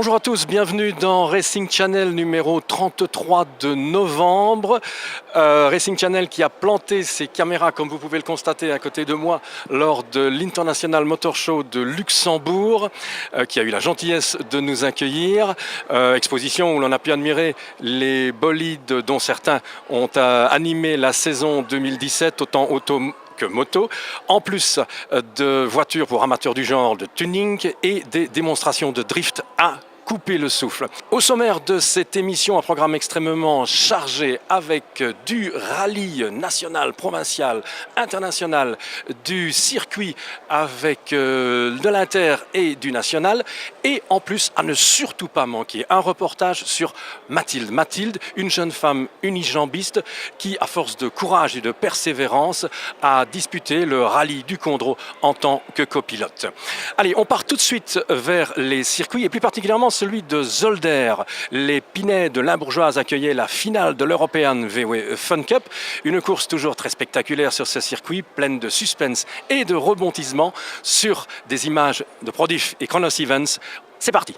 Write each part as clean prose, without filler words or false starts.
Bonjour à tous, bienvenue dans Racing Channel numéro 33 de novembre. Racing Channel qui a planté ses caméras, comme vous pouvez le constater à côté de moi, lors de l'International Motor Show de Luxembourg, qui a eu la gentillesse de nous accueillir. Exposition où l'on a pu admirer les bolides dont certains ont animé la saison 2017, autant auto que moto, en plus de voitures pour amateurs du genre, de tuning et des démonstrations de drift à couper le souffle. Au sommaire de cette émission, un programme extrêmement chargé avec du rallye national, provincial, international, du circuit avec de l'inter et du national, et en plus, à ne surtout pas manquer, un reportage sur Mathilde. Mathilde, une jeune femme unijambiste qui, à force de courage et de persévérance, a disputé le rallye du Condro en tant que copilote. Allez, on part tout de suite vers les circuits, et plus particulièrement celui de Zolder. Les Pinets de Limbourgeoise accueillaient la finale de l'European VW Fun Cup, une course toujours très spectaculaire sur ce circuit, pleine de suspense et de rebondissements sur des images de Prodiff et Chronos Events. C'est parti!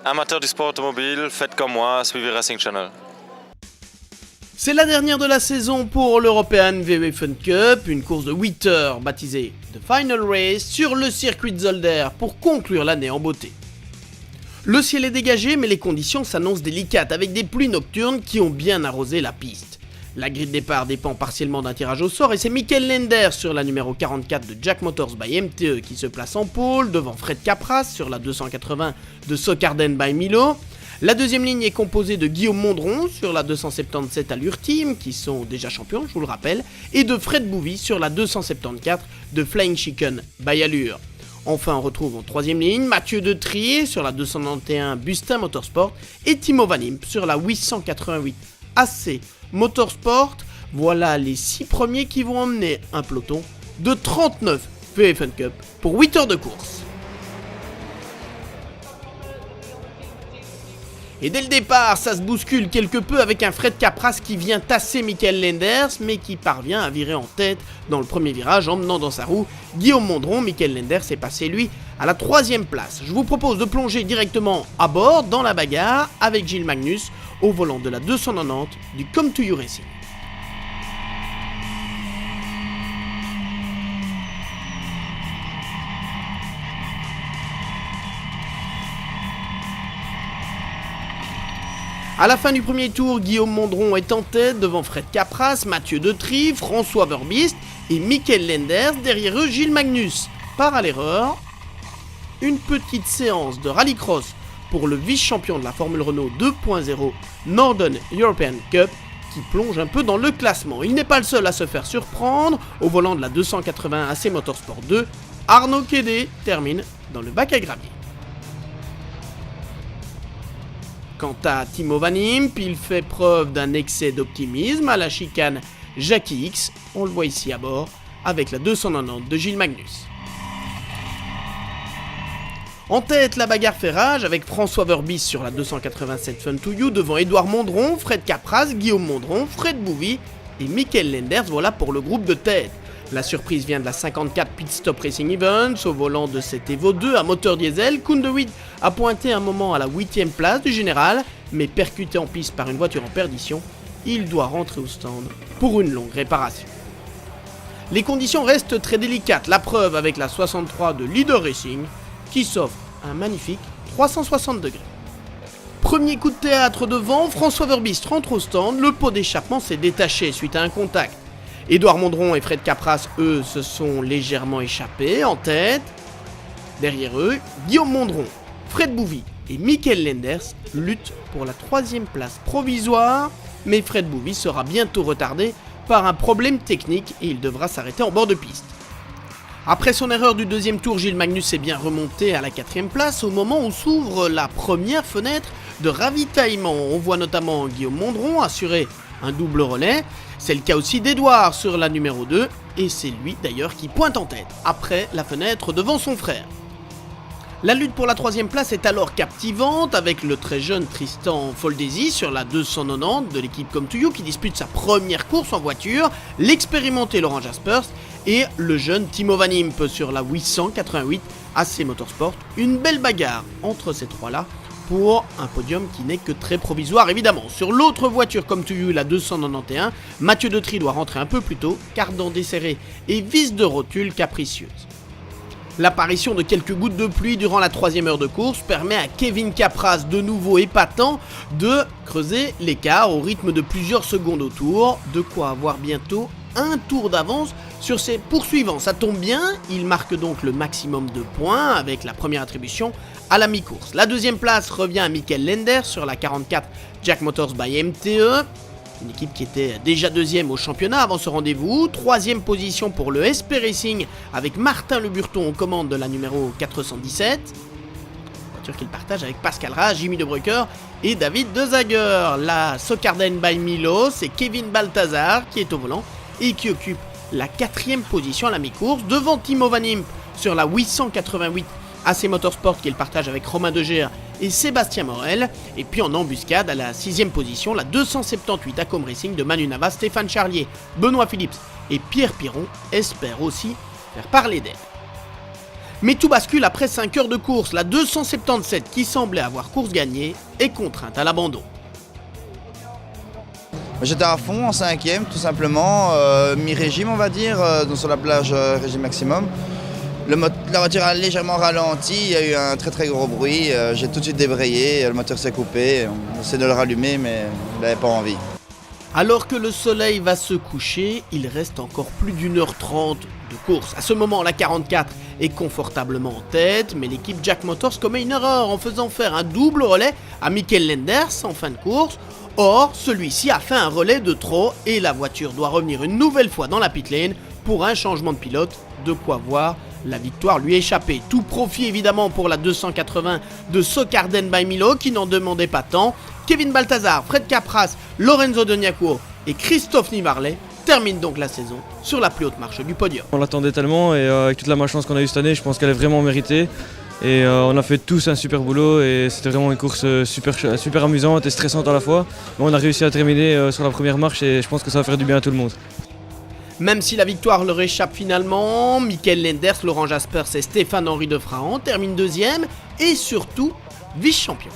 Amateurs du sport automobile, faites comme moi, suivez Racing Channel. C'est la dernière de la saison pour l'European VW Fun Cup, une course de 8 heures baptisée The Final Race sur le circuit de Zolder pour conclure l'année en beauté. Le ciel est dégagé mais les conditions s'annoncent délicates avec des pluies nocturnes qui ont bien arrosé la piste. La grille de départ dépend partiellement d'un tirage au sort et c'est Mikel Lenders sur la numéro 44 de Jack Motors by MTE qui se place en pôle devant Fred Capras sur la 280 de Socarden by Milo. La deuxième ligne est composée de Guillaume Mondron sur la 277 Allure Team qui sont déjà champions, je vous le rappelle, et de Fred Bouvy sur la 274 de Flying Chicken by Allure. Enfin, on retrouve en troisième ligne Mathieu De Trier sur la 291 Bustin Motorsport et Timo Vanimp sur la 888 AC Motorsport. Voilà les 6 premiers qui vont emmener un peloton de 39 VW Fun Cup pour 8 heures de course. Et dès le départ, ça se bouscule quelque peu avec un Fred Capras qui vient tasser Mikel Lenders, mais qui parvient à virer en tête dans le premier virage, emmenant dans sa roue Guillaume Mondron. Mikel Lenders est passé, lui, à la 3e place. Je vous propose de plonger directement à bord, dans la bagarre, avec Gilles Magnus, au volant de la 290 du Come To You Racing. A la fin du premier tour, Guillaume Mondron est en tête devant Fred Capras, Mathieu De Trier, François Verbist et Mikel Lenders, derrière eux Gilles Magnus. Part à l'erreur, une petite séance de rallycross pour le vice-champion de la Formule Renault 2.0 Northern European Cup qui plonge un peu dans le classement. Il n'est pas le seul à se faire surprendre. Au volant de la 280 AC Motorsport 2, Arnaud Quédé termine dans le bac à gravier. Quant à Timo Vanimp, il fait preuve d'un excès d'optimisme à la chicane Jackie X, on le voit ici à bord, avec la 290 de Gilles Magnus. En tête, la bagarre fait rage avec François Verbist sur la 287 Fun To You devant Édouard Mondron, Fred Capras, Guillaume Mondron, Fred Bouvy et Mikel Lenders, voilà pour le groupe de tête. La surprise vient de la 54 Pit Stop Racing Events, au volant de cet Evo 2 à moteur diesel. Koen de Witt a pointé un moment à la 8e place du général, mais percuté en piste par une voiture en perdition, il doit rentrer au stand pour une longue réparation. Les conditions restent très délicates, la preuve avec la 63 de Leader Racing, qui s'offre un magnifique 360 degrés. Premier coup de théâtre devant, François Verbist rentre au stand, le pot d'échappement s'est détaché suite à un contact. Édouard Mondron et Fred Capras, eux, se sont légèrement échappés en tête. Derrière eux, Guillaume Mondron, Fred Bouvy et Mikel Lenders luttent pour la 3e place provisoire, mais Fred Bouvy sera bientôt retardé par un problème technique et il devra s'arrêter en bord de piste. Après son erreur du 2e tour, Gilles Magnus est bien remonté à la 4e place au moment où s'ouvre la première fenêtre de ravitaillement. On voit notamment Guillaume Mondron assurer un double relais. C'est le cas aussi d'Edouard sur la numéro 2 et c'est lui d'ailleurs qui pointe en tête après la fenêtre devant son frère. La lutte pour la troisième place est alors captivante avec le très jeune Tristan Foldesi sur la 290 de l'équipe Come2You qui dispute sa première course en voiture, l'expérimenté Laurent Jaspers et le jeune Timo Van Impe sur la 888 AC Motorsport. Une belle bagarre entre ces trois-là pour un podium qui n'est que très provisoire évidemment. Sur l'autre voiture Come2You, la 291, Mathieu Detry doit rentrer un peu plus tôt car dans desserré et vis de rotule capricieuse. L'apparition de quelques gouttes de pluie durant la troisième heure de course permet à Kevin Capraz, de nouveau épatant, de creuser l'écart au rythme de plusieurs secondes au tour, de quoi avoir bientôt un tour d'avance sur ses poursuivants. Ça tombe bien, il marque donc le maximum de points avec la première attribution à la mi-course. La deuxième place revient à Mikel Lenders sur la 44 Jack Motors by MTE. Une équipe qui était déjà deuxième au championnat avant ce rendez-vous. Troisième position pour le SP Racing avec Martin Le Burton aux commandes de la numéro 417. Voiture qu'il partage avec Pascal Ras, Jimmy De Brucker et David Dezager. La Socarden by Milo, c'est Kevin Balthazar qui est au volant et qui occupe la quatrième position à la mi-course devant Timo Van Impe sur la 888 AC Motorsport qu'il partage avec Romain Deger et Sébastien Morel, et puis en embuscade à la 6ème position, la 278 Acom Racing de Manu Nava, Stéphane Charlier, Benoît Phillips et Pierre Piron espèrent aussi faire parler d'elle. Mais tout bascule après 5 heures de course, la 277 qui semblait avoir course gagnée est contrainte à l'abandon. J'étais à fond en 5e tout simplement, mi-régime on va dire, donc sur la plage régime maximum. La voiture a légèrement ralenti, il y a eu un très gros bruit, j'ai tout de suite débrayé, le moteur s'est coupé, on essaie de le rallumer mais il n'avait pas envie. Alors que le soleil va se coucher, il reste encore plus d'1h30 de course. À ce moment, la 44 est confortablement en tête, mais l'équipe Jack Motors commet une erreur en faisant faire un double relais à Mikel Lenders en fin de course. Or, celui-ci a fait un relais de trop et la voiture doit revenir une nouvelle fois dans la pit lane pour un changement de pilote, de quoi voir la victoire lui échapper. Tout profit évidemment pour la 280 de Socarden by Milo qui n'en demandait pas tant. Kevin Balthazar, Fred Capraz, Lorenzo Doniaco et Christophe Nivarlet terminent donc la saison sur la plus haute marche du podium. On l'attendait tellement et avec toute la malchance qu'on a eue cette année, je pense qu'elle est vraiment méritée. Et on a fait tous un super boulot et c'était vraiment une course super amusante et stressante à la fois. Mais on a réussi à terminer sur la première marche et je pense que ça va faire du bien à tout le monde. Même si la victoire leur échappe finalement, Mikel Lenders, Laurent Jaspers et Stéphane-Henri Defrahan terminent deuxième et surtout vice-champion.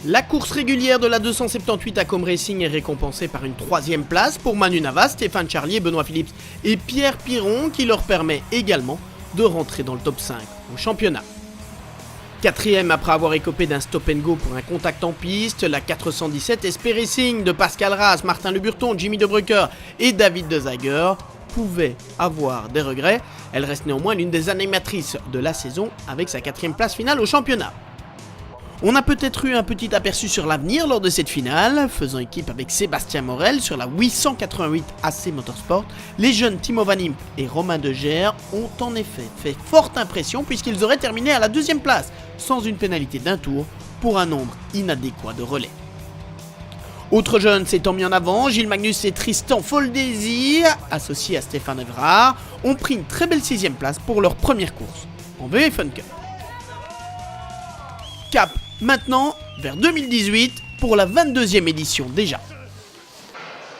La course régulière de la 278 Acom Racing est récompensée par une troisième place pour Manu Nava, Stéphane Charlier, Benoît Phillips et Pierre Piron qui leur permet également de rentrer dans le top 5 au championnat. Quatrième après avoir écopé d'un stop and go pour un contact en piste, la 417 SP Racing de Pascal Ras, Martin Le Burton, Jimmy De Brucker et David Dezager pouvait avoir des regrets. Elle reste néanmoins l'une des animatrices de la saison avec sa quatrième place finale au championnat. On a peut-être eu un petit aperçu sur l'avenir lors de cette finale, faisant équipe avec Sébastien Morel sur la 888 AC Motorsport. Les jeunes Timo Van Impe et Romain Deger ont en effet fait forte impression puisqu'ils auraient terminé à la deuxième place, sans une pénalité d'un tour pour un nombre inadéquat de relais. Autres jeunes s'étant mis en avant, Gilles Magnus et Tristan Foldesi, associés à Stéphane Evrard, ont pris une très belle 6ème place pour leur première course en VF Fun Cup. Cap maintenant vers 2018 pour la 22e édition déjà.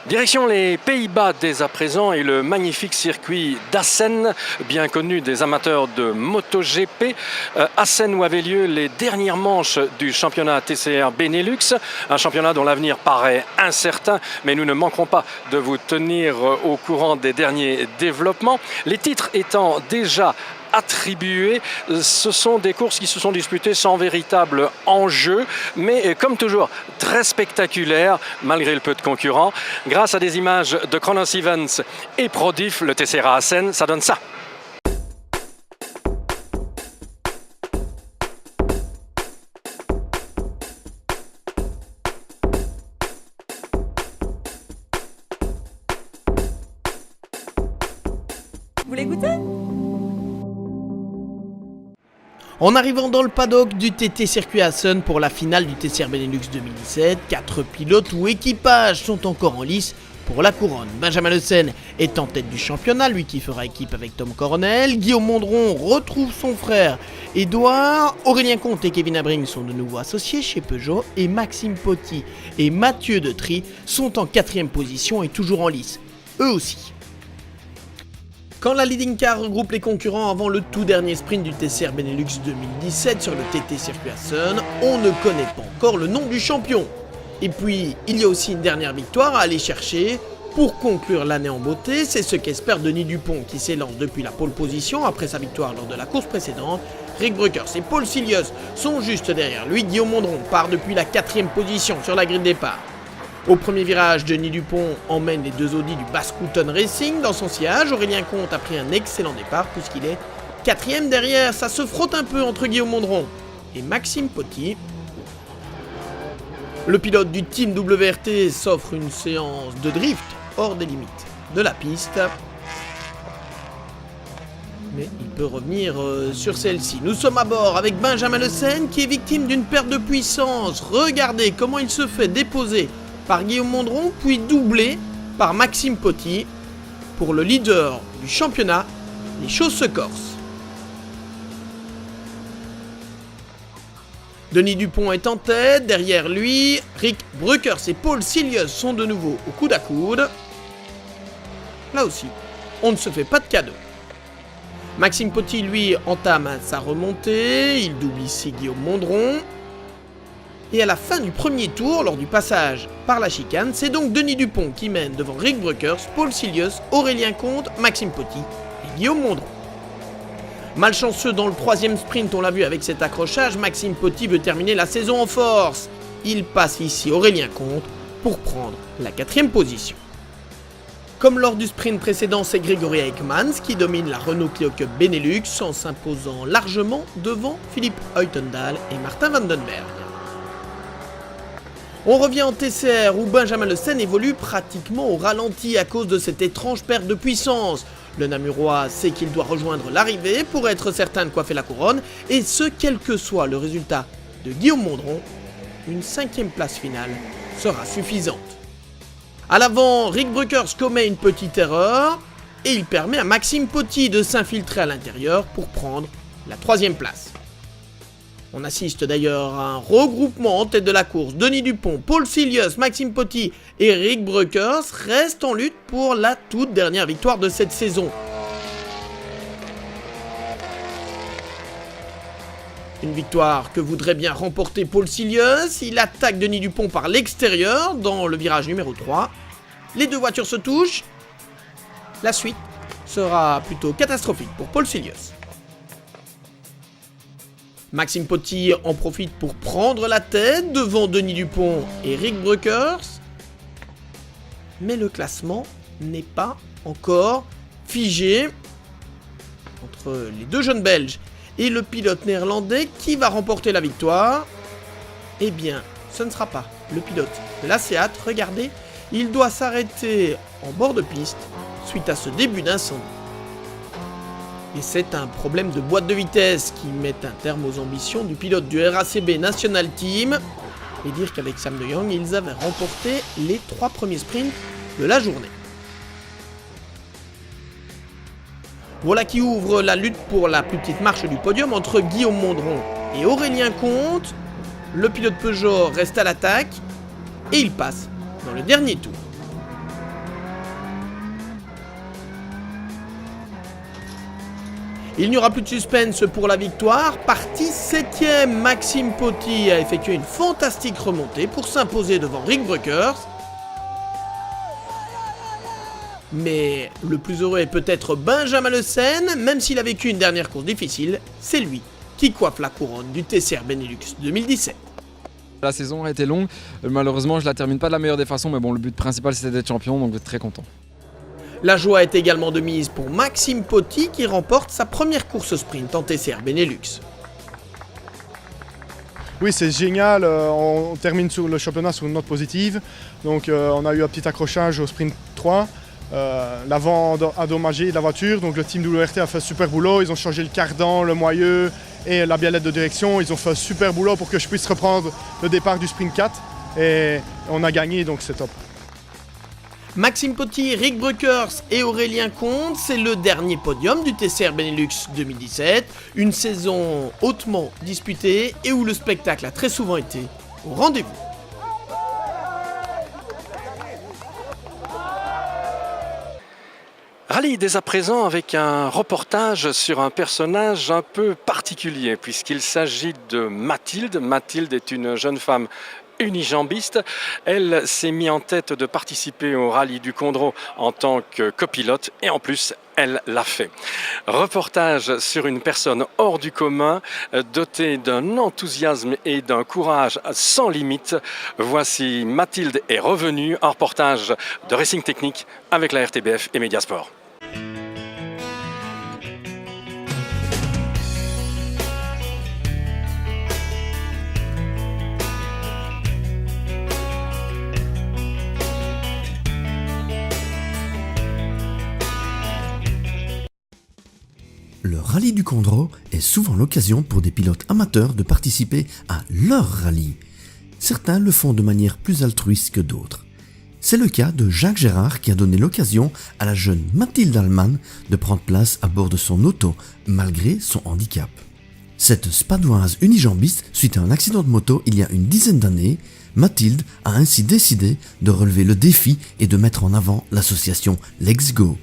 Direction les Pays-Bas dès à présent et le magnifique circuit d'Assen, bien connu des amateurs de MotoGP. Assen où avaient lieu les dernières manches du championnat TCR Benelux, un championnat dont l'avenir paraît incertain, mais nous ne manquerons pas de vous tenir au courant des derniers développements. Les titres étant déjà attribués, ce sont des courses qui se sont disputées sans véritable enjeu, mais comme toujours très spectaculaires malgré le peu de concurrents. Grâce à des images de Chronos Events et Prodif, le TCR Assen, ça donne ça. Vous voulez goûter ? En arrivant dans le paddock du TT Circuit Assen pour la finale du TCR Benelux 2017, 4 pilotes ou équipages sont encore en lice pour la couronne. Benjamin Le Sen est en tête du championnat, lui qui fera équipe avec Tom Coronel. Guillaume Mondron retrouve son frère Édouard. Aurélien Comte et Kevin Abring sont de nouveau associés chez Peugeot. Et Maxime Potty et Mathieu Detry sont en 4e position et toujours en lice, eux aussi. Quand la Leading Car regroupe les concurrents avant le tout dernier sprint du TCR Benelux 2017 sur le TT Circuit Assen, on ne connaît pas encore le nom du champion. Et puis, il y a aussi une dernière victoire à aller chercher pour conclure l'année en beauté. C'est ce qu'espère Denis Dupont qui s'élance depuis la pole position après sa victoire lors de la course précédente. Rick Bruckers et Paul Silius sont juste derrière lui. Guillaume Mondron part depuis la 4e position sur la grille de départ. Au premier virage, Denis Dupont emmène les deux Audi du Bascouton Racing dans son sillage. Aurélien Comte a pris un excellent départ puisqu'il est 4e derrière. Ça se frotte un peu entre Guillaume Mondron et Maxime Potty. Le pilote du team WRT s'offre une séance de drift hors des limites de la piste. Mais il peut revenir sur celle-ci. Nous sommes à bord avec Benjamin Le Sen qui est victime d'une perte de puissance. Regardez comment il se fait déposer par Guillaume Mondron puis doublé par Maxime Potty. Pour le leader du championnat, les choses se corsent. Denis Dupont est en tête, derrière lui, Rick Bruckers et Paul Silius sont de nouveau au coude à coude. Là aussi, on ne se fait pas de cadeau. Maxime Potty, lui, entame sa remontée, il double ici Guillaume Mondron. Et à la fin du premier tour, lors du passage par la chicane, c'est donc Denis Dupont qui mène devant Rick Bruckers, Paul Silius, Aurélien Comte, Maxime Potty et Guillaume Mondron. Malchanceux dans le 3e sprint, on l'a vu avec cet accrochage, Maxime Potty veut terminer la saison en force. Il passe ici Aurélien Comte pour prendre la 4e position. Comme lors du sprint précédent, c'est Grégory Eijkmans qui domine la Renault Clio Cup Benelux en s'imposant largement devant Philippe Huytendal et Martin Vandenberg. On revient en TCR où Benjamin Le Sen évolue pratiquement au ralenti à cause de cette étrange perte de puissance. Le Namurois sait qu'il doit rejoindre l'arrivée pour être certain de coiffer la couronne, et ce quel que soit le résultat de Guillaume Mondron, une 5e place finale sera suffisante. À l'avant, Rick Bruckers commet une petite erreur, et il permet à Maxime Potty de s'infiltrer à l'intérieur pour prendre la 3e place. On assiste d'ailleurs à un regroupement en tête de la course. Denis Dupont, Paul Silius, Maxime Potty et Rick Bruckers restent en lutte pour la toute dernière victoire de cette saison. Une victoire que voudrait bien remporter Paul Silius. Il attaque Denis Dupont par l'extérieur dans le virage numéro 3. Les deux voitures se touchent. La suite sera plutôt catastrophique pour Paul Silius. Maxime Potty en profite pour prendre la tête devant Denis Dupont et Rick Bruckers. Mais le classement n'est pas encore figé entre les deux jeunes Belges et le pilote néerlandais qui va remporter la victoire. Eh bien, ce ne sera pas le pilote de la Seat. Regardez, il doit s'arrêter en bord de piste suite à ce début d'incendie. Et c'est un problème de boîte de vitesse qui met un terme aux ambitions du pilote du RACB National Team. Et dire qu'avec Sam de Jong, ils avaient remporté les 3 premiers sprints de la journée. Voilà qui ouvre la lutte pour la plus petite marche du podium entre Guillaume Mondron et Aurélien Comte. Le pilote Peugeot reste à l'attaque et il passe dans le dernier tour. Il n'y aura plus de suspense pour la victoire. Parti 7ème, Maxime Potty a effectué une fantastique remontée pour s'imposer devant Rick Bruckers. Mais le plus heureux est peut-être Benjamin Le Sen, même s'il a vécu une dernière course difficile, c'est lui qui coiffe la couronne du TCR Benelux 2017. La saison a été longue, malheureusement je la termine pas de la meilleure des façons, mais bon, le but principal c'était d'être champion, donc très content. La joie est également de mise pour Maxime Potty qui remporte sa première course sprint en TCR Benelux. Oui, c'est génial, on termine sur le championnat sur une note positive. Donc on a eu un petit accrochage au sprint 3. L'avant endommagé de la voiture, donc le team WRT a fait un super boulot, ils ont changé le cardan, le moyeu et la biellette de direction, ils ont fait un super boulot pour que je puisse reprendre le départ du sprint 4 et on a gagné, donc c'est top. Maxime Potty, Rick Bruckers et Aurélien Comte, c'est le dernier podium du TCR Benelux 2017, une saison hautement disputée et où le spectacle a très souvent été au rendez-vous. Rallye dès à présent avec un reportage sur un personnage un peu particulier puisqu'il s'agit de Mathilde. Mathilde est une jeune femme unijambiste. Elle s'est mise en tête de participer au rallye du Condro en tant que copilote et en plus elle l'a fait. Reportage sur une personne hors du commun, dotée d'un enthousiasme et d'un courage sans limite. Voici Mathilde est revenue, un reportage de Racing Technique avec la RTBF et Mediasport. Le rallye du Condro est souvent l'occasion pour des pilotes amateurs de participer à leur rallye. Certains le font de manière plus altruiste que d'autres. C'est le cas de Jacques Gérard qui a donné l'occasion à la jeune Mathilde Allman de prendre place à bord de son auto malgré son handicap. Cette spadoise unijambiste, suite à un accident de moto il y a une dizaine d'années, Mathilde a ainsi décidé de relever le défi et de mettre en avant l'association Let's Go.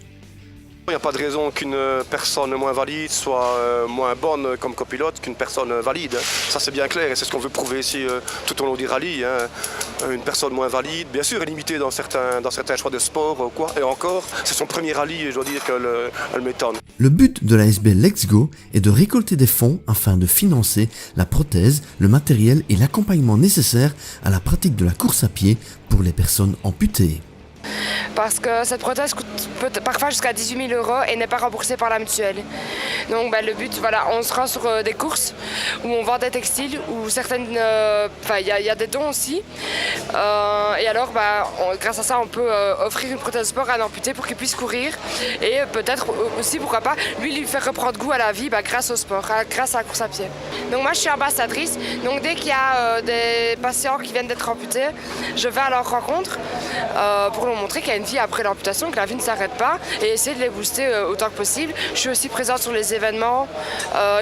Il n'y a pas de raison qu'une personne moins valide soit moins bonne comme copilote qu'une personne valide. Ça c'est bien clair et c'est ce qu'on veut prouver ici tout au long du rallye. Une personne moins valide, bien sûr, est limitée dans certains choix de sport ou quoi. Et encore, c'est son premier rallye et je dois dire qu'elle m'étonne. Le but de l'ASB Let's Go est de récolter des fonds afin de financer la prothèse, le matériel et l'accompagnement nécessaire à la pratique de la course à pied pour les personnes amputées. Parce que cette prothèse coûte parfois jusqu'à 18 000 € et n'est pas remboursée par la mutuelle. Donc le but, voilà, on sera sur des courses où on vend des textiles, où certaines, il y a des dons aussi. Et alors, grâce à ça, on peut offrir une prothèse de sport à un amputé pour qu'il puisse courir et peut-être aussi, pourquoi pas, lui faire reprendre goût à la vie grâce au sport, grâce à la course à pied. Donc moi, je suis ambassadrice. Donc dès qu'il y a des patients qui viennent d'être amputés, je vais à leur rencontre pour leur montrer qu'il y a une vie après l'amputation, que la vie ne s'arrête pas et essayer de les booster autant que possible. Je suis aussi présente sur les événements.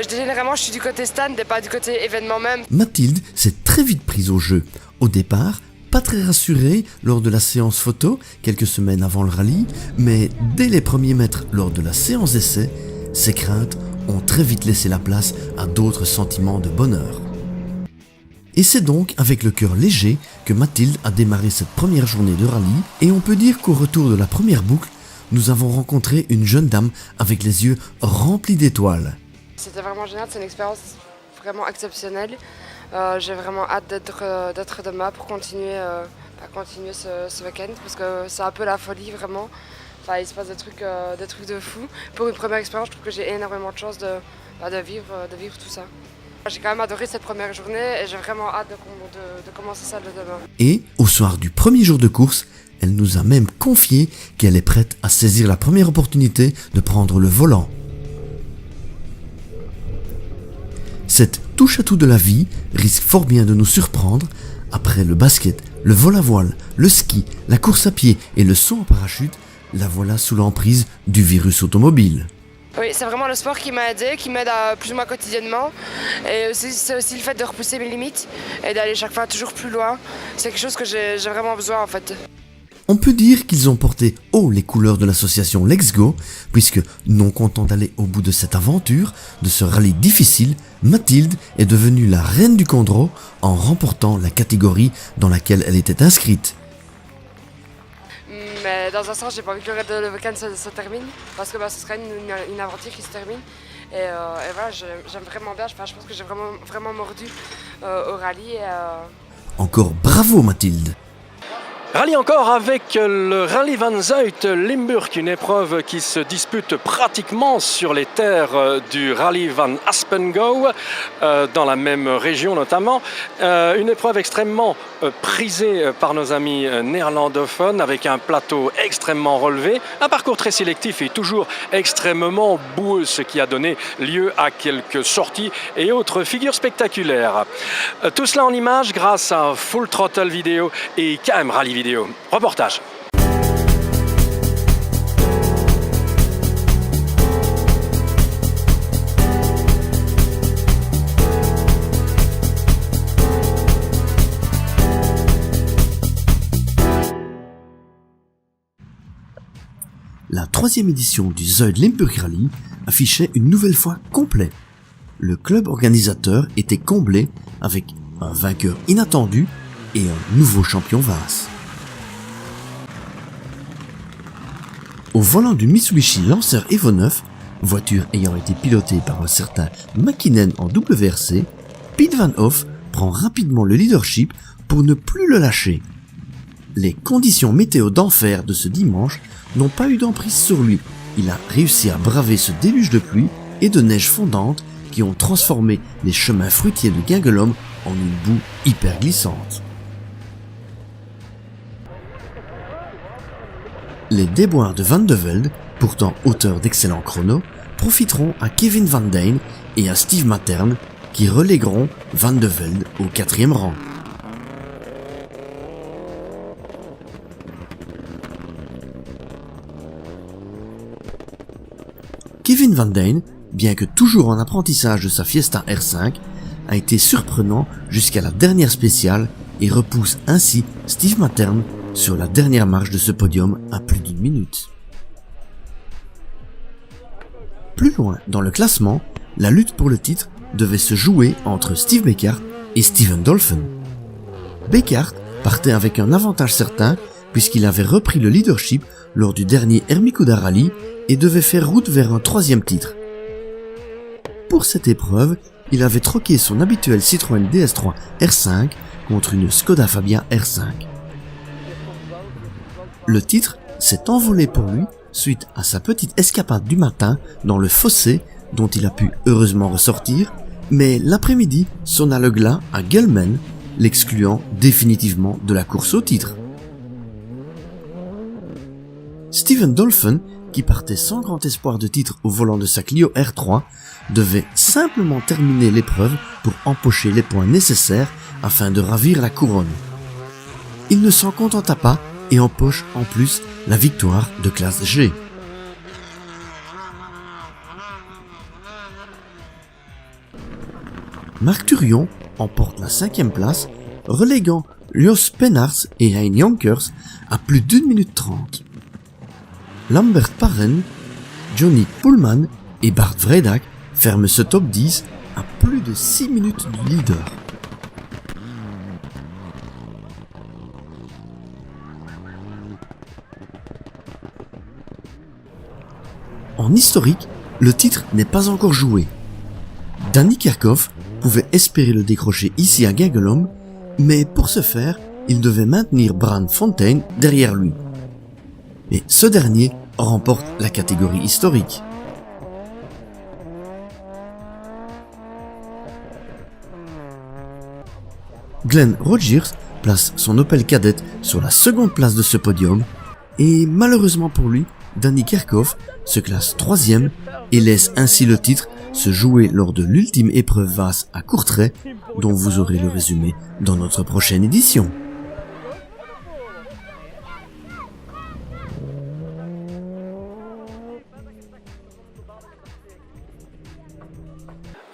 Généralement, je suis du côté stand et pas du côté événement même. Mathilde s'est très vite prise au jeu. Au départ, pas très rassurée lors de la séance photo, quelques semaines avant le rallye, mais dès les premiers mètres lors de la séance d'essai, ses craintes ont très vite laissé la place à d'autres sentiments de bonheur. Et c'est donc avec le cœur léger que Mathilde a démarré cette première journée de rallye et on peut dire qu'au retour de la première boucle, nous avons rencontré une jeune dame avec les yeux remplis d'étoiles. C'était vraiment génial, c'est une expérience vraiment exceptionnelle. J'ai vraiment hâte d'être demain pour continuer ce week-end parce que c'est un peu la folie vraiment. Il se passe des trucs de fou. Pour une première expérience, je trouve que j'ai énormément de chance de vivre tout ça. J'ai quand même adoré cette première journée et j'ai vraiment hâte de commencer ça demain. Et au soir du premier jour de course, elle nous a même confié qu'elle est prête à saisir la première opportunité de prendre le volant. Cette touche-à-tout de la vie risque fort bien de nous surprendre. Après le basket, le vol à voile, le ski, la course à pied et le saut en parachute, la voilà sous l'emprise du virus automobile. Oui, c'est vraiment le sport qui m'a aidé, qui m'aide plus ou moins quotidiennement. Et c'est aussi le fait de repousser mes limites et d'aller chaque fois toujours plus loin. C'est quelque chose que j'ai vraiment besoin en fait. On peut dire qu'ils ont porté haut les couleurs de l'association Let's Go, puisque non content d'aller au bout de cette aventure, de ce rallye difficile, Mathilde est devenue la reine du Condro en remportant la catégorie dans laquelle elle était inscrite. Mais dans un sens, j'ai pas envie que le week-end se termine, parce que ce serait une aventure qui se termine. Et voilà, j'aime vraiment bien, je pense que j'ai vraiment mordu au rallye. Encore bravo Mathilde! Rallye encore avec le Rallye Van Zuid Limburg, une épreuve qui se dispute pratiquement sur les terres du Rallye Van Aspengouw, dans la même région notamment. Une épreuve extrêmement prisée par nos amis néerlandophones avec un plateau extrêmement relevé, un parcours très sélectif et toujours extrêmement boueux, ce qui a donné lieu à quelques sorties et autres figures spectaculaires. Tout cela en images grâce à Full Throttle Vidéo et KM Rallye Vidéo. Reportage. la 3e édition du Zuid-Limburg Rally affichait une nouvelle fois complet. Le club organisateur était comblé avec un vainqueur inattendu et un nouveau champion Vaas. Au volant du Mitsubishi Lancer Evo 9, voiture ayant été pilotée par un certain Mäkinen en WRC, Piet van Hoff prend rapidement le leadership pour ne plus le lâcher. Les conditions météo d'enfer de ce dimanche n'ont pas eu d'emprise sur lui. Il a réussi à braver ce déluge de pluie et de neige fondante qui ont transformé les chemins fruitiers de Guingelom en une boue hyper glissante. Les déboires de Van de Velde, pourtant auteur d'excellents chronos, profiteront à Kevin Van Dijn et à Steve Matern qui relégueront Van de Velde au 4e rang. Kevin Van Dijn, bien que toujours en apprentissage de sa Fiesta R5, a été surprenant jusqu'à la dernière spéciale et repousse ainsi Steve Matern sur la dernière marche de ce podium à plus d'1 minute. Plus loin dans le classement, la lutte pour le titre devait se jouer entre Steve Beckhardt et Steven Dolphin. Beckhardt partait avec un avantage certain puisqu'il avait repris le leadership lors du dernier Hermikuda Rally et devait faire route vers un 3e titre. Pour cette épreuve, il avait troqué son habituel Citroën DS3 R5 contre une Skoda Fabia R5. Le titre s'est envolé pour lui suite à sa petite escapade du matin dans le fossé dont il a pu heureusement ressortir, mais l'après-midi sonna le glas à Gullman, l'excluant définitivement de la course au titre. Steven Dolphin, qui partait sans grand espoir de titre au volant de sa Clio R3, devait simplement terminer l'épreuve pour empocher les points nécessaires afin de ravir la couronne. Il ne s'en contenta pas et empoche en plus la victoire de classe G. Marc Turion emporte la 5e place, reléguant Jos Pennarts et Hein Jonkers à plus d'1 minute 30. Lambert Parren, Johnny Pullman et Bart Vredak ferment ce top 10 à plus de 6 minutes du leader. En historique, le titre n'est pas encore joué. Danny Kerkhoff pouvait espérer le décrocher ici à Guingelom, mais pour ce faire, il devait maintenir Bran Fontaine derrière lui. Et ce dernier remporte la catégorie historique. Glenn Rogers place son Opel Kadett sur la 2e place de ce podium et malheureusement pour lui, Danny Kerkhoff se classe 3e et laisse ainsi le titre se jouer lors de l'ultime épreuve Vaas à Courtrai, dont vous aurez le résumé dans notre prochaine édition.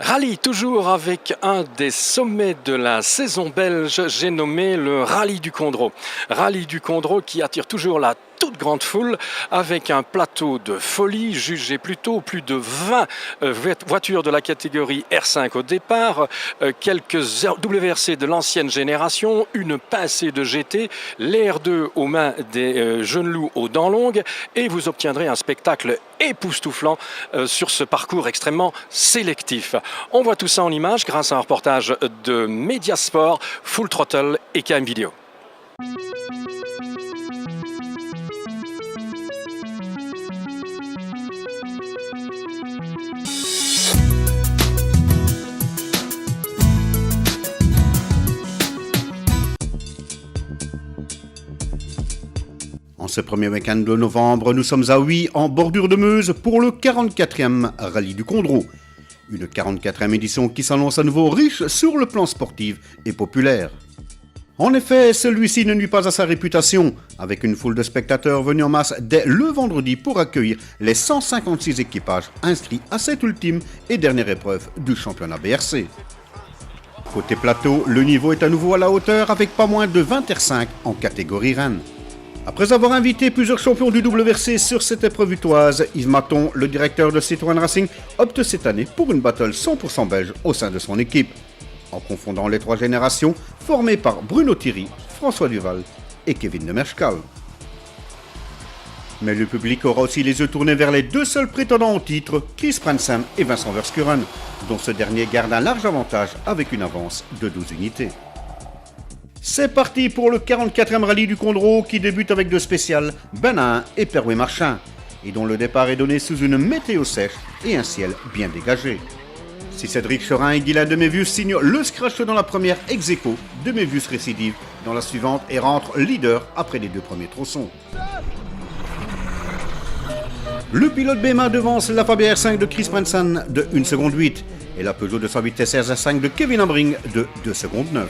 Rallye toujours avec un des sommets de la saison belge, j'ai nommé le Rallye du Condro. Rallye du Condro qui attire toujours la toute grande foule avec un plateau de folie, jugé plutôt plus de 20 voitures de la catégorie R5 au départ, quelques WRC de l'ancienne génération, une pincée de GT, les R2 aux mains des jeunes loups aux dents longues et vous obtiendrez un spectacle époustouflant sur ce parcours extrêmement sélectif. On voit tout ça en images grâce à un reportage de Mediasport, Full Throttle et KM Video. En ce premier week-end de novembre, nous sommes à Huy, en bordure de Meuse, pour le 44e Rallye du Condro. Une 44e édition qui s'annonce à nouveau riche sur le plan sportif et populaire. En effet, celui-ci ne nuit pas à sa réputation, avec une foule de spectateurs venus en masse dès le vendredi pour accueillir les 156 équipages inscrits à cette ultime et dernière épreuve du championnat BRC. Côté plateau, le niveau est à nouveau à la hauteur avec pas moins de 20 R5 en catégorie Rennes. Après avoir invité plusieurs champions du WRC sur cette épreuve utoise, Yves Maton, le directeur de Citroën Racing, opte cette année pour une battle 100% belge au sein de son équipe, en confondant les 3 générations formées par Bruno Thierry, François Duval et Kevin de Merschkal. Mais le public aura aussi les yeux tournés vers les 2 seuls prétendants au titre, Chris Prensen et Vincent Verskuren, dont ce dernier garde un large avantage avec une avance de 12 unités. C'est parti pour le 44e rallye du Condro qui débute avec 2 spéciales, Benin et Perouet Marchin, et dont le départ est donné sous une météo sèche et un ciel bien dégagé. Si Cédric Chorin et Guylain Demévius signent le scratch dans la première ex-aequo, Demévius récidive dans la suivante et rentre leader après les 2 premiers tronçons. Le pilote BMA devance la Fabia R5 de Chris Prensen de 1 seconde 8 et la Peugeot 208 SR5 de Kevin Ambring de 2 secondes 9.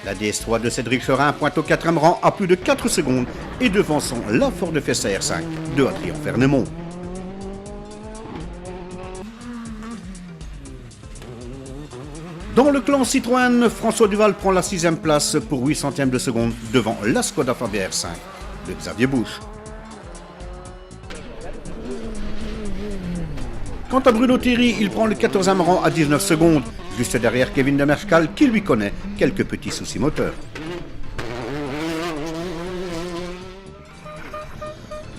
La DS3 de Cédric Chorin pointe au 4e rang à plus de 4 secondes et devançant la Ford Fiesta R5 de Adrien Fernemont. Dans le clan Citroën, François Duval prend la 6e place pour 8 centièmes de seconde devant la Skoda Fabia R5 de Xavier Busch. Quant à Bruno Thierry, il prend le 14e rang à 19 secondes, juste derrière Kevin de Merschkal qui lui connaît quelques petits soucis moteurs.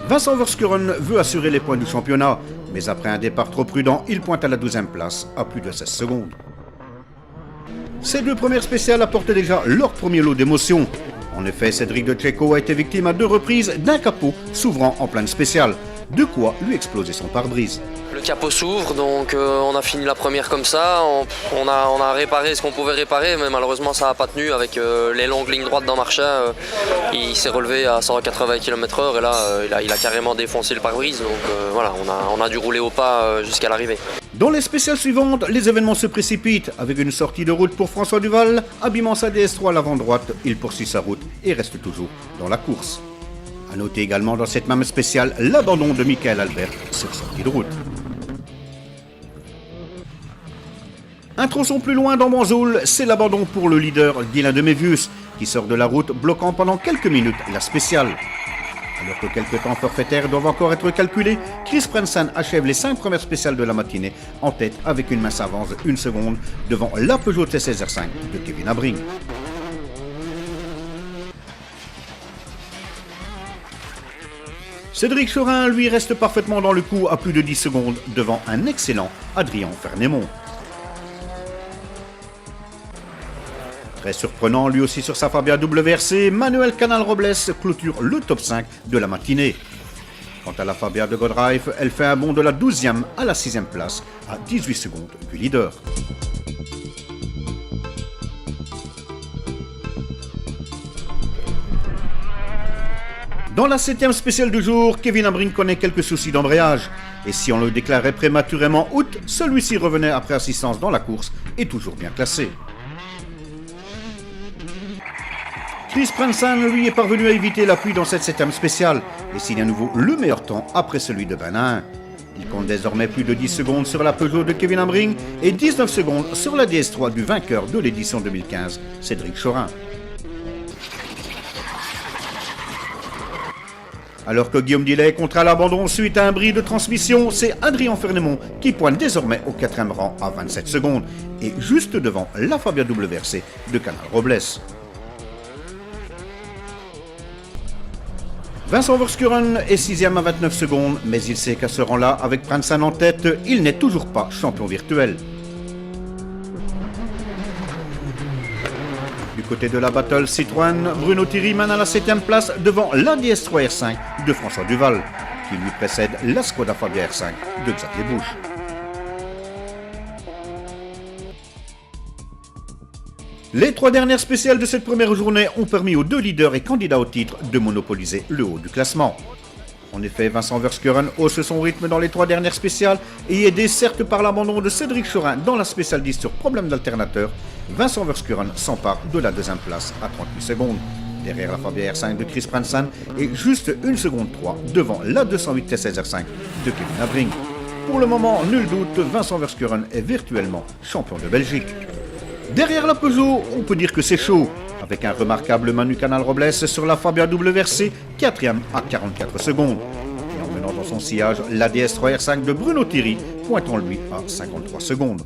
Vincent Verskuren veut assurer les points du championnat, mais après un départ trop prudent, il pointe à la 12e place à plus de 16 secondes. Ces 2 premières spéciales apportent déjà leur premier lot d'émotions. En effet, Cédric de Tchéco a été victime à 2 reprises d'un capot s'ouvrant en pleine spéciale, de quoi lui exploser son pare-brise. Le capot s'ouvre, donc on a fini la première comme ça, on a réparé ce qu'on pouvait réparer, mais malheureusement ça n'a pas tenu avec les longues lignes droites dans Marchin. Il s'est relevé à 180 km/h et là il a carrément défoncé le pare-brise, donc voilà, on a dû rouler au pas jusqu'à l'arrivée. Dans les spéciales suivantes, les événements se précipitent avec une sortie de route pour François Duval, abîmant sa DS3 à l'avant droite, il poursuit sa route et reste toujours dans la course. A noter également dans cette même spéciale l'abandon de Michael Albert sur sortie de route. Un tronçon plus loin dans Manzoul, c'est l'abandon pour le leader Guylain Demévius qui sort de la route bloquant pendant quelques minutes la spéciale. Alors que quelques temps forfaitaires doivent encore être calculés, Chris Prensen achève les 5 premières spéciales de la matinée en tête avec une mince avance de 1 seconde devant la Peugeot TCR 5 de Kevin Ambring. Cédric Chorin, lui, reste parfaitement dans le coup à plus de 10 secondes devant un excellent Adrien Fernemont. Très surprenant, lui aussi sur sa Fabia WRC, Manuel Canal-Robles clôture le top 5 de la matinée. Quant à la Fabia de Godrive, elle fait un bond de la 12e à la 6e place, à 18 secondes du leader. Dans la 7e spéciale du jour, Kevin Ambring connaît quelques soucis d'embrayage. Et si on le déclarait prématurément août, celui-ci revenait après assistance dans la course et toujours bien classé. Chris Prensen, lui, est parvenu à éviter la pluie dans cette 7e spéciale et signe à nouveau le meilleur temps après celui de Benin. Il compte désormais plus de 10 secondes sur la Peugeot de Kevin Ambring et 19 secondes sur la DS3 du vainqueur de l'édition 2015, Cédric Chorin. Alors que Guillaume Dillet compte à l'abandon suite à un bris de transmission, c'est Adrien Fernemont qui pointe désormais au 4e rang à 27 secondes et juste devant la Fabia WRC de Canal-Robles. Vincent Verskuren est 6e à 29 secondes, mais il sait qu'à ce rang-là, avec Prensen en tête, il n'est toujours pas champion virtuel. Du côté de la battle Citroën, Bruno Thierry mène à la 7e place devant la DS3 R5 de François Duval, qui lui précède la Skoda Fabia R5 de Xavier Busch. Les 3 dernières spéciales de cette première journée ont permis aux 2 leaders et candidats au titre de monopoliser le haut du classement. En effet, Vincent Verskuren hausse son rythme dans les 3 dernières spéciales et aidé certes par l'abandon de Cédric Chorin dans la spéciale 10 sur problème d'alternateur, Vincent Verskuren s'empare de la 2e place à 38 secondes, derrière la Fabia R5 de Chris Prensen et juste 1 seconde 3 devant la 208 TCR 5 de Kevin Ambring. Pour le moment, nul doute, Vincent Verskuren est virtuellement champion de Belgique. Derrière la Peugeot, on peut dire que c'est chaud. avec un remarquable Manu Canal-Robles sur la Fabia WRC, 4e à 44 secondes. Et en menant dans son sillage la DS3R5 de Bruno Thierry, pointant lui à 53 secondes.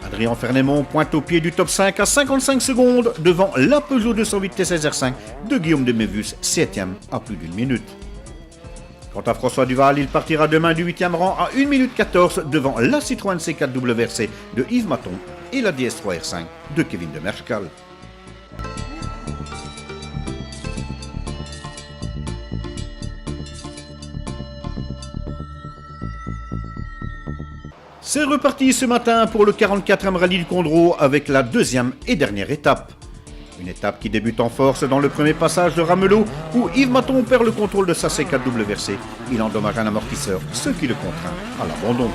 Adrien Fernémont pointe au pied du top 5 à 55 secondes devant la Peugeot 208 TCR5 de Guillaume de Mévus, 7e à plus d'1 minute. Quant à François Duval, il partira demain du 8e rang à 1 minute 14 devant la Citroën C4 WRC de Yves Maton et la DS3R5 de Kevin de Merschkal. C'est reparti ce matin pour le 44e rallye du Condro avec la deuxième et dernière étape. Une étape qui débute en force dans le premier passage de Ramelot où Yves Maton perd le contrôle de sa C4 WRC. Il endommage un amortisseur, ce qui le contraint à l'abandon.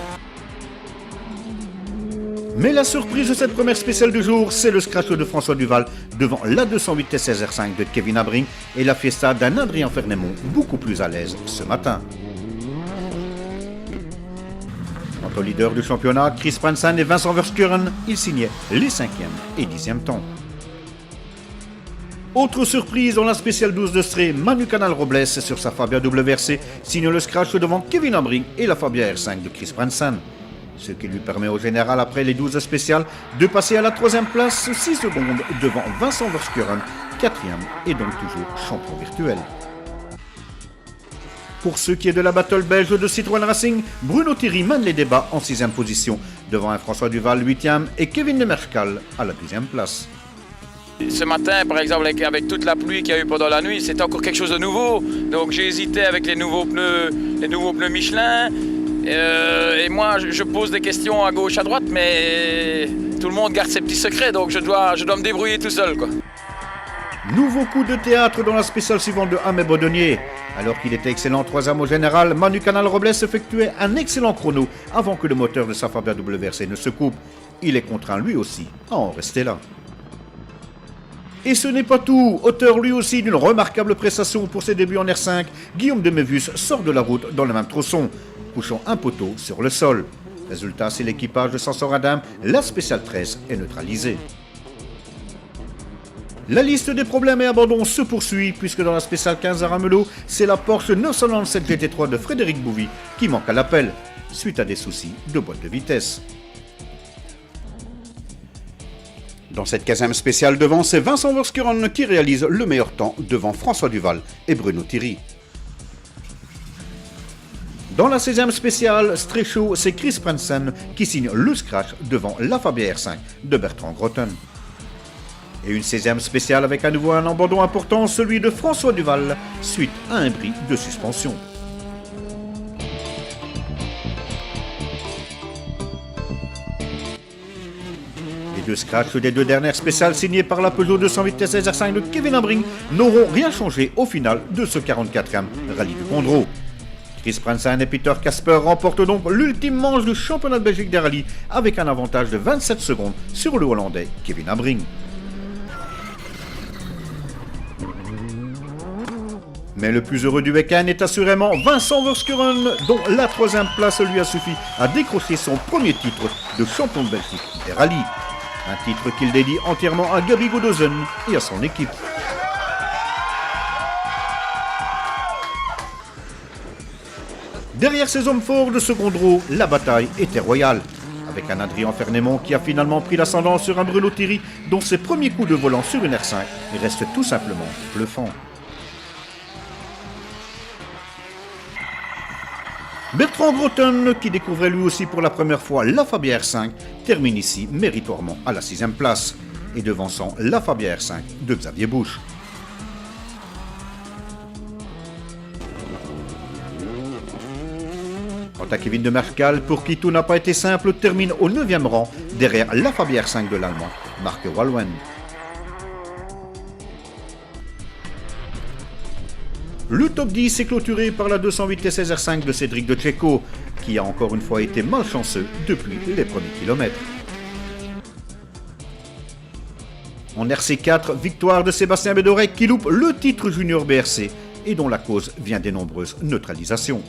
Mais la surprise de cette première spéciale du jour, c'est le scratch de François Duval devant la 208 TCR5 de Kevin Abring et la fiesta d'un Adrien Fernémont beaucoup plus à l'aise ce matin. Quant au leader du championnat, Chris Pransen et Vincent Verskuren, ils signaient les 5e et 10e temps. Autre surprise dans la spéciale 12 de Stré, Manu Canal-Robles sur sa Fabia WRC signe le scratch devant Kevin Abring et la Fabia R5 de Chris Pransen. Ce qui lui permet au général, après les 12 spéciales, de passer à la 3e place 6 secondes devant Vincent Verskuren, 4e et donc toujours champion virtuel. Pour ce qui est de la battle belge de Citroën Racing, Bruno Thierry mène les débats en 6e position, devant un François Duval 8e et Kevin de Merschkal à la 12e place. Ce matin, par exemple, avec toute la pluie qu'il y a eu pendant la nuit, c'était encore quelque chose de nouveau. Donc j'ai hésité avec les nouveaux pneus Michelin. Et moi, je pose des questions à gauche, à droite, mais tout le monde garde ses petits secrets, donc je dois me débrouiller tout seul, quoi. Nouveau coup de théâtre dans la spéciale suivante de Hamé Bodonnier. Alors qu'il était excellent 3e au général, Manu Canal-Robles effectuait un excellent chrono avant que le moteur de sa Fabia WRC ne se coupe. Il est contraint lui aussi à en rester là. Et ce n'est pas tout. Auteur lui aussi d'une remarquable prestation pour ses débuts en R5, Guillaume de Mévus sort de la route dans le même tronçon, couchant un poteau sur le sol. Résultat, c'est l'équipage de Sansoradam, la spéciale 13 est neutralisée. La liste des problèmes et abandons se poursuit puisque dans la spéciale 15 à Ramelot, c'est la Porsche 997 GT3 de Frédéric Bouvy qui manque à l'appel, suite à des soucis de boîte de vitesse. Dans cette 15e spéciale devant, c'est Vincent Verskuren qui réalise le meilleur temps devant François Duval et Bruno Thierry. Dans la 16e spéciale, Stréchaud, c'est Chris Pransen qui signe le scratch devant la Fabia R5 de Bertrand Grotten. Et une 16e spéciale avec à nouveau un abandon important, celui de François Duval, suite à un bris de suspension. Les deux scratchs des deux dernières spéciales signées par la Peugeot 208 TCR5 de Kevin Abring n'auront rien changé au final de ce 44e rallye du Condro. Chris Pransen et Peter Casper remportent donc l'ultime manche du championnat de Belgique des rallyes avec un avantage de 27 secondes sur le Hollandais Kevin Abring. Mais le plus heureux du week-end est assurément Vincent Verskuren, dont la 3e place lui a suffi à décrocher son premier titre de champion de Belgique des rallyes. Un titre qu'il dédie entièrement à Gabi Godozen et à son équipe. Derrière ces hommes forts de ce Condro, la bataille était royale. Avec un Adrien Fernémont qui a finalement pris l'ascendant sur un Bruno Thierry, dont ses premiers coups de volant sur une R5 restent tout simplement bluffants. Bertrand Grotten, qui découvrait lui aussi pour la première fois la Fabia R5, termine ici méritoirement à la 6e place et devançant la Fabia R5 de Xavier Busch. Quant à Kevin de Merschkal, pour qui tout n'a pas été simple, termine au 9e rang derrière la Fabia R5 de l'Allemand, Marc Walwen. Le top 10 est clôturé par la 208 TCR5 de Cédric de Tchéco, qui a encore une fois été malchanceux depuis les premiers kilomètres. En RC4, victoire de Sébastien Bédorec qui loupe le titre junior BRC et dont la cause vient des nombreuses neutralisations.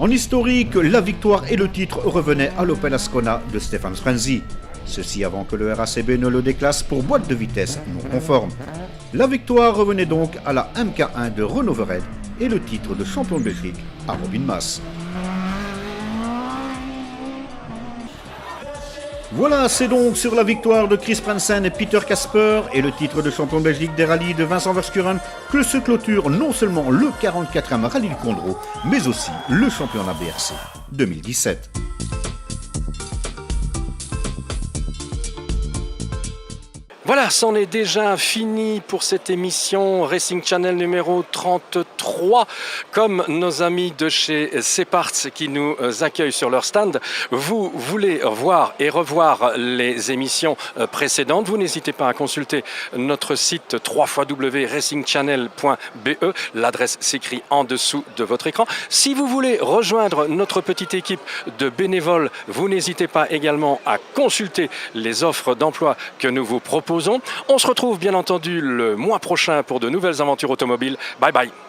En historique, la victoire et le titre revenaient à l'Opel Ascona de Stefan Frenzy. Ceci avant que le RACB ne le déclasse pour boîte de vitesse non conforme. La victoire revenait donc à la MK1 de Renault Vered et le titre de champion de Belgique à Robin Maas. Voilà, c'est donc sur la victoire de Chris Prensen et Peter Casper et le titre de champion de Belgique des rallyes de Vincent Verschuren que se clôture non seulement le 44e rallye du Condro, mais aussi le championnat BRC 2017. Voilà, c'en est déjà fini pour cette émission Racing Channel numéro 33. Comme nos amis de chez Separts qui nous accueillent sur leur stand, vous voulez voir et revoir les émissions précédentes, vous n'hésitez pas à consulter notre site www.racingchannel.be. L'adresse s'écrit en dessous de votre écran. Si vous voulez rejoindre notre petite équipe de bénévoles, vous n'hésitez pas également à consulter les offres d'emploi que nous vous proposons. On se retrouve bien entendu le mois prochain pour de nouvelles aventures automobiles. Bye bye.